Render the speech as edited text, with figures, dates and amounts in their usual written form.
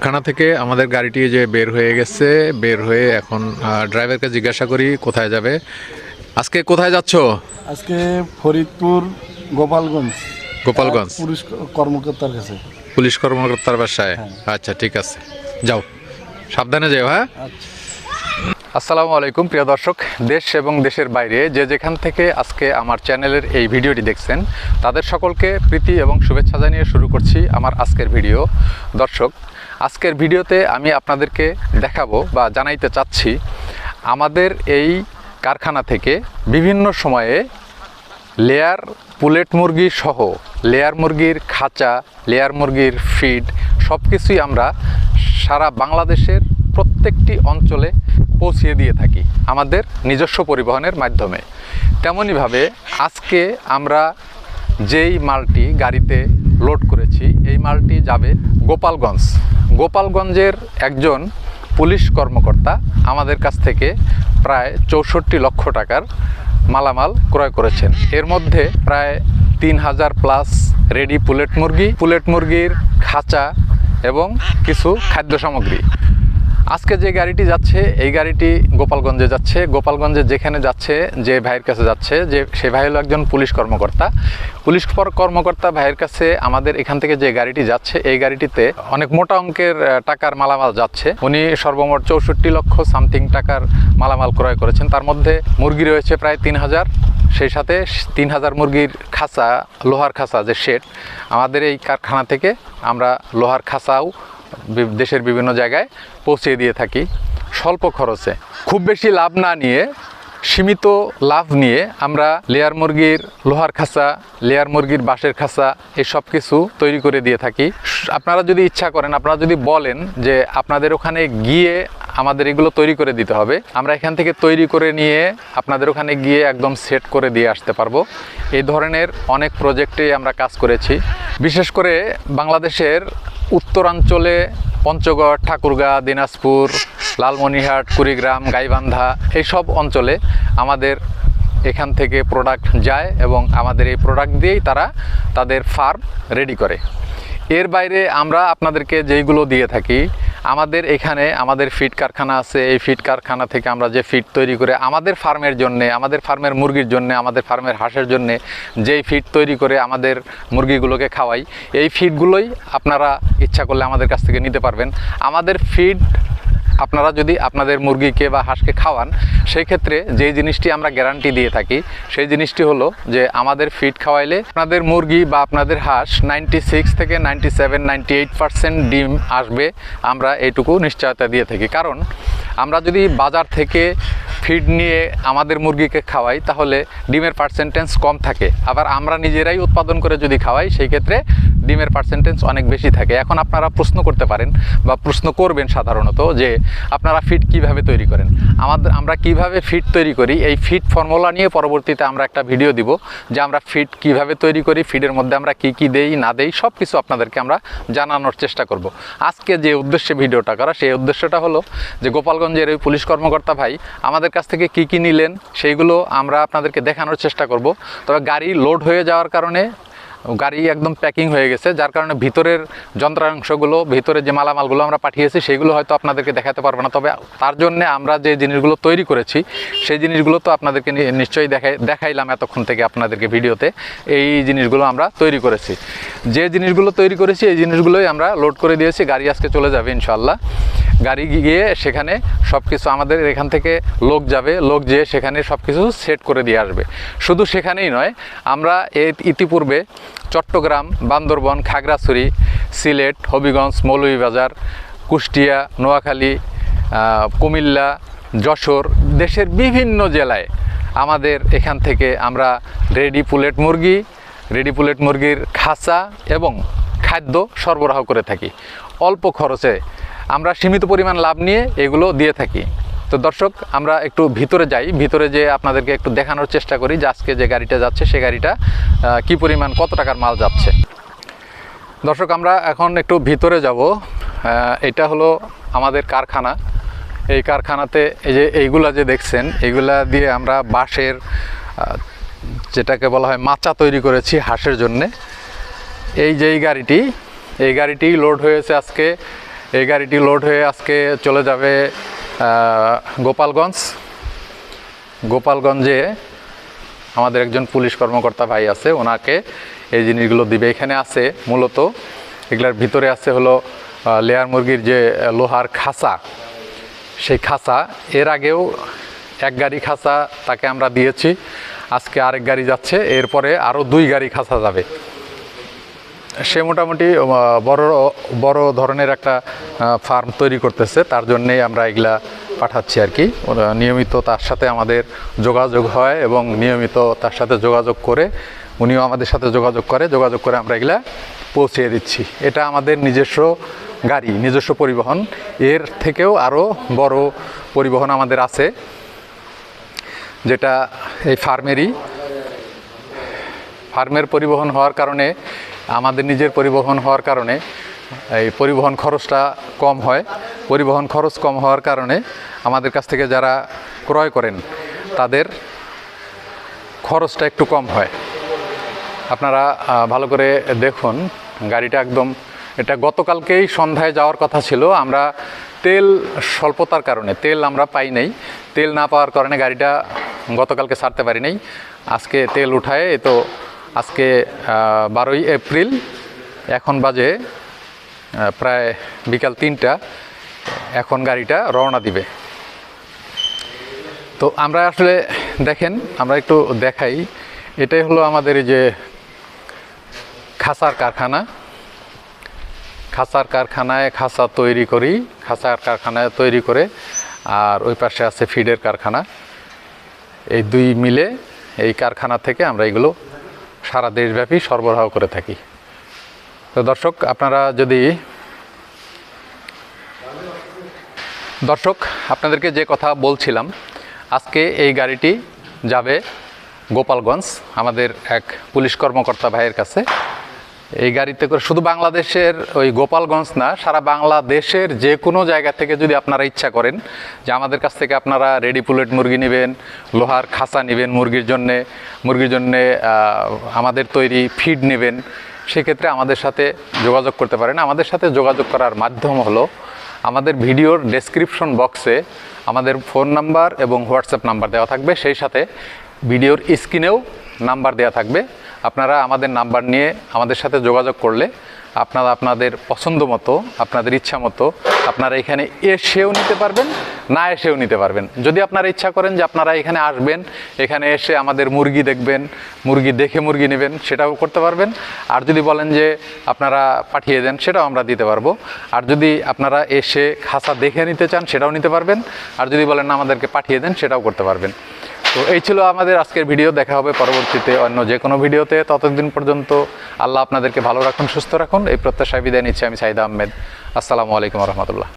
কারখানা থেকে আমাদের গাড়িটি যে বের হয়ে গেছে, বের হয়ে এখন ড্রাইভারকে জিজ্ঞাসা করি কোথায় যাবে। আজকে কোথায় যাচ্ছ? আজকে ফরিদপুর গোপালগঞ্জ গোপালগঞ্জ পুলিশ কর্মকর্তার কাছে। পুলিশ কর্মকর্তার বাসায়? হ্যাঁ। আচ্ছা, ঠিক আছে, যাও, সাবধানে যাও। হ্যাঁ, আচ্ছা। আসসালামু আলাইকুম প্রিয় দর্শক, দেশ এবং দেশের বাইরে যে যেখান থেকে আজকে আমার চ্যানেলের এই ভিডিওটি দেখছেন তাদের সকলকে প্রীতি এবং শুভেচ্ছা জানিয়ে শুরু করছি আমার আজকের ভিডিও। দর্শক, আজকের ভিডিওতে আমি আপনাদেরকে দেখাবো বা জানাইতে চাচ্ছি আমাদের এই কারখানা থেকে বিভিন্ন সময়ে লেয়ার পুলেট মুরগি সহ লেয়ার মুরগির খাঁচা, লেয়ার মুরগির ফিড সব কিছুই আমরা সারা বাংলাদেশের প্রত্যেকটি অঞ্চলে পৌঁছিয়ে দিয়ে থাকি আমাদের নিজস্ব পরিবহনের মাধ্যমে। তেমনইভাবে আজকে আমরা যেই মালটি গাড়িতে লোড করেছি এই মালটি যাবে গোপালগঞ্জ। গোপালগঞ্জের একজন পুলিশ কর্মকর্তা আমাদের কাছ থেকে প্রায় 64 লক্ষ টাকার মালামাল ক্রয় করেছেন। এর মধ্যে প্রায় 3000 প্লাস রেডি পুলেট মুরগির খাঁচা এবং কিছু খাদ্য সামগ্রী। আজকে যে গাড়িটি যাচ্ছে এই গাড়িটি গোপালগঞ্জে যাচ্ছে। গোপালগঞ্জে যেখানে যাচ্ছে, যে ভাইয়ের কাছে যাচ্ছে, যে সে ভাই হলো একজন পুলিশ কর্মকর্তা। পুলিশ কর্মকর্তা ভাইয়ের কাছে আমাদের এখান থেকে যে গাড়িটি যাচ্ছে এই গাড়িটিতে অনেক মোটা অঙ্কের টাকার মালামাল যাচ্ছে। উনি সর্বমোট 64 লক্ষ সামথিং টাকার মালামাল ক্রয় করেছেন। তার মধ্যে মুরগি রয়েছে প্রায় 3000, সেই সাথে 3000 মুরগির খাঁচা, লোহার খাঁচা যে শেড, আমাদের এই কারখানা থেকে আমরা লোহার খাঁচাও দেশের বিভিন্ন জায়গায় পৌঁছে দিয়ে থাকি স্বল্প খরচে। খুব বেশি লাভ না নিয়ে, সীমিত লাভ নিয়ে আমরা লেয়ার মুরগির লোহার খাঁচা, লেয়ার মুরগির বাঁশের খাঁচা এই সব কিছু তৈরি করে দিয়ে থাকি। আপনারা যদি ইচ্ছা করেন, আপনারা যদি বলেন যে আপনাদের ওখানে গিয়ে আমাদের এগুলো তৈরি করে দিতে হবে, আমরা এখান থেকে তৈরি করে নিয়ে আপনাদের ওখানে গিয়ে একদম সেট করে দিয়ে আসতে পারবো। এই ধরনের অনেক প্রজেক্টে আমরা কাজ করেছি। বিশেষ করে বাংলাদেশের উত্তরাঞ্চলে পঞ্চগড়, ঠাকুরগাঁ, দিনাজপুর, লালমনিরহাট, কুড়িগ্রাম, গাইবান্ধা এইসব অঞ্চলে আমাদের এখান থেকে প্রোডাক্ট যায় এবং আমাদের এই প্রোডাক্ট দিয়েই তারা তাদের ফার্ম রেডি করে। এর বাইরে আমরা আপনাদেরকে যেইগুলো দিয়ে থাকি, আমাদের এখানে আমাদের ফিড কারখানা আছে। এই ফিড কারখানা থেকে আমরা যে ফিড তৈরি করে আমাদের ফার্মের জন্যে, আমাদের ফার্মের মুরগির জন্যে, আমাদের ফার্মের হাঁসের জন্যে যেই ফিড তৈরি করে আমাদের মুরগিগুলোকে খাওয়াই, এই ফিডগুলোই আপনারা ইচ্ছা করলে আমাদের কাছ থেকে নিতে পারবেন। আমাদের ফিড আপনারা যদি আপনাদের মুরগিকে বা হাঁসকে খাওয়ান, সেই ক্ষেত্রে যেই জিনিসটি আমরা গ্যারান্টি দিয়ে থাকি সেই জিনিসটি হলো যে আমাদের ফিড খাওয়াইলে আপনাদের মুরগি বা আপনাদের হাঁস 96 থেকে 97, 98% ডিম আসবে। আমরা এইটুকু নিশ্চয়তা দিয়ে থাকি। কারণ আমরা যদি বাজার থেকে ফিড নিয়ে আমাদের মুরগিকে খাওয়াই তাহলে ডিমের পার্সেন্টেজ কম থাকে। আবার আমরা নিজেরাই উৎপাদন করে যদি খাওয়াই সেই ক্ষেত্রে ডিমের পার্সেন্টেজ অনেক বেশি থাকে। এখন আপনারা প্রশ্ন করতে পারেন বা প্রশ্ন করবেন সাধারণত যে আপনারা ফিড কিভাবে তৈরি করেন। আমরা কিভাবে ফিড তৈরি করি এই ফিড ফর্মুলা নিয়ে পরবর্তীতে আমরা একটা ভিডিও দিব যে আমরা ফিড কিভাবে তৈরি করি, ফিডের মধ্যে আমরা কি কি দেই না দেই সব কিছু আপনাদেরকে আমরা জানানোর চেষ্টা করব। আজকে যে উদ্দেশ্যে ভিডিওটা করা, সেই উদ্দেশ্যটা হলো যে গোপালগঞ্জের ওই পুলিশ কর্মকর্তা ভাই আমাদের কাছ থেকে কি কি নিলেন সেইগুলো আমরা আপনাদেরকে দেখানোর চেষ্টা করব। তবে গাড়ি লোড হয়ে যাওয়ার কারণে গাড়ি একদম প্যাকিং হয়ে গেছে, যার কারণে ভিতরের যন্ত্রাংশগুলো, ভিতরে যে মালামালগুলো আমরা পাঠিয়েছি সেইগুলো হয়তো আপনাদেরকে দেখাতে পারবো না। তবে তার জন্যে আমরা যে জিনিসগুলো তৈরি করেছি সেই জিনিসগুলো তো আপনাদেরকে নিশ্চয়ই দেখাইলাম এতক্ষণ থেকে আপনাদেরকে ভিডিওতে। এই জিনিসগুলো আমরা তৈরি করেছি। যে জিনিসগুলো তৈরি করেছি এই জিনিসগুলোই আমরা লোড করে দিয়েছি। গাড়ি আজকে চলে যাবে ইনশাল্লাহ। গাড়ি গিয়ে সেখানে সব কিছু আমাদের এখান থেকে লোক যাবে, লোক যেয়ে সেখানে সব কিছু সেট করে দিয়ে আসবে। শুধু সেখানেই নয়, আমরা ইতিপূর্বে চট্টগ্রাম, বান্দরবন, খাগড়াছড়ি, সিলেট, হবিগঞ্জ, মৌলভীবাজার, কুষ্টিয়া, নোয়াখালী, কুমিল্লা, যশোর, দেশের বিভিন্ন জেলায় আমাদের এখান থেকে আমরা রেডি পুলেট মুরগির খাঁচা এবং খাদ্য সরবরাহ করে থাকি অল্প খরচে। আমরা সীমিত পরিমাণ লাভ নিয়ে এগুলো দিয়ে থাকি। তো দর্শক, আমরা একটু ভিতরে যাই, ভিতরে যে আপনাদেরকে একটু দেখানোর চেষ্টা করি যে আজকে যে গাড়িটা যাচ্ছে সে গাড়িটা কি পরিমাণ, কত টাকার মাল যাচ্ছে। দর্শক, আমরা এখন একটু ভিতরে যাব। এটা হলো আমাদের কারখানা। এই কারখানাতে এই যে এইগুলা যে দেখছেন, এইগুলা দিয়ে আমরা বাঁশের যেটাকে বলা হয় মাচা তৈরি করেছি হাঁসের জন্যে। এই যে এই গাড়িটি লোড হয়েছে আজকে এই গাড়িটি লোড হয়ে আজকে চলে যাবে গোপালগঞ্জে আমাদের একজন পুলিশ কর্মকর্তা ভাই আছে, ওনাকে এই জিনিসগুলো দিবে। এখানে আছে মূলত এগুলার ভিতরে আছে হলো লেয়ার মুরগির যে লোহার খাঁচা, সেই খাঁচা এর আগেও এক গাড়ি খাঁচা তাকে আমরা দিয়েছি, আজকে আরেক গাড়ি যাচ্ছে, এরপরে আরও 2 গাড়ি খাঁচা যাবে। সে মোটামুটি বড় ধরনের একটা ফার্ম তৈরি করতেছে, তার জন্যেই আমরা এগুলা পাঠাচ্ছি আর কি। নিয়মিত তার সাথে আমাদের যোগাযোগ হয় এবং নিয়মিত তার সাথে যোগাযোগ করে উনিও আমাদের সাথে যোগাযোগ করে আমরা এগুলা পৌঁছিয়ে দিচ্ছি। এটা আমাদের নিজস্ব গাড়ি, নিজস্ব পরিবহন। এর থেকেও আরও বড় পরিবহন আমাদের আছে, যেটা এই ফার্মের পরিবহন হওয়ার কারণে, আমাদের নিজের পরিবহন হওয়ার কারণে এই পরিবহন খরচটা কম হয়। পরিবহন খরচ কম হওয়ার কারণে আমাদের কাছ থেকে যারা ক্রয় করেন তাদের খরচটা একটু কম হয়। আপনারা ভালো করে দেখুন, গাড়িটা একদম, এটা গতকালকেই সন্ধ্যায় যাওয়ার কথা ছিল, আমরা তেল স্বল্পতার কারণে তেল আমরা পাই নাই, তেল না পাওয়ার কারণে গাড়িটা গতকালকে ছাড়তে পারি নাই। আজকে তেল উঠায়, তো আজকে 12ই এপ্রিল, এখন বাজে প্রায় বিকাল 3টা, এখন গাড়িটা রওনা দিবে। তো আমরা আসলে দেখেন, আমরা একটু দেখাই, এটাই হলো আমাদের এই যে খাঁচার কারখানায় খাঁচা তৈরি করি, খাঁচার কারখানায় তৈরি করে, আর ওই পাশে আছে ফিডের কারখানা। এই 2 মিলে এই কারখানা থেকে আমরা এগুলো সারা দেশব্যাপী সরবরাহ করে থাকি। তো দর্শক আপনাদেরকে যে কথা বলছিলাম, আজকে এই গাড়িটি যাবে গোপালগঞ্জ আমাদের এক পুলিশ কর্মকর্তা ভাইয়ের কাছে। এই গাড়িতে করে শুধু বাংলাদেশের ওই গোপালগঞ্জ না, সারা বাংলাদেশের যে কোনো জায়গা থেকে যদি আপনারা ইচ্ছা করেন যে আমাদের কাছ থেকে আপনারা রেডি পুলেট মুরগি নেবেন, লোহার খাঁচা নেবেন মুরগির জন্যে আমাদের তৈরি ফিড নেবেন, সেক্ষেত্রে আমাদের সাথে যোগাযোগ করতে পারেন। আমাদের সাথে যোগাযোগ করার মাধ্যম হলো আমাদের ভিডিওর ডেসক্রিপশন বক্সে আমাদের ফোন নাম্বার এবং হোয়াটসঅ্যাপ নাম্বার দেওয়া থাকবে, সেই সাথে ভিডিওর স্ক্রিনেও নাম্বার দেওয়া থাকবে। আপনারা আমাদের নাম্বার নিয়ে আমাদের সাথে যোগাযোগ করলে আপনারা আপনাদের পছন্দ মতো, আপনাদের ইচ্ছা মতো আপনারা এখানে এসেও নিতে পারবেন, না এসেও নিতে পারবেন। যদি আপনারা ইচ্ছা করেন যে আপনারা এখানে আসবেন, এখানে এসে আমাদের মুরগি দেখবেন, মুরগি দেখে মুরগি নেবেন, সেটাও করতে পারবেন। আর যদি বলেন যে আপনারা পাঠিয়ে দেন, সেটাও আমরা দিতে পারবো। আর যদি আপনারা এসে খাঁচা দেখে নিতে চান, সেটাও নিতে পারবেন। আর যদি বলেন না আমাদেরকে পাঠিয়ে দেন, সেটাও করতে পারবেন। তো এই ছিল আমাদের আজকের ভিডিও। দেখা হবে পরবর্তীতে অন্য যে কোনো ভিডিওতে। ততদিন পর্যন্ত আল্লাহ আপনাদেরকে ভালো রাখুন, সুস্থ রাখুন, এই প্রত্যাশায় বিদায় নিচ্ছি আমি সাইদ আহমেদ। আসসালামু আলাইকুম রহমতুল্লাহ।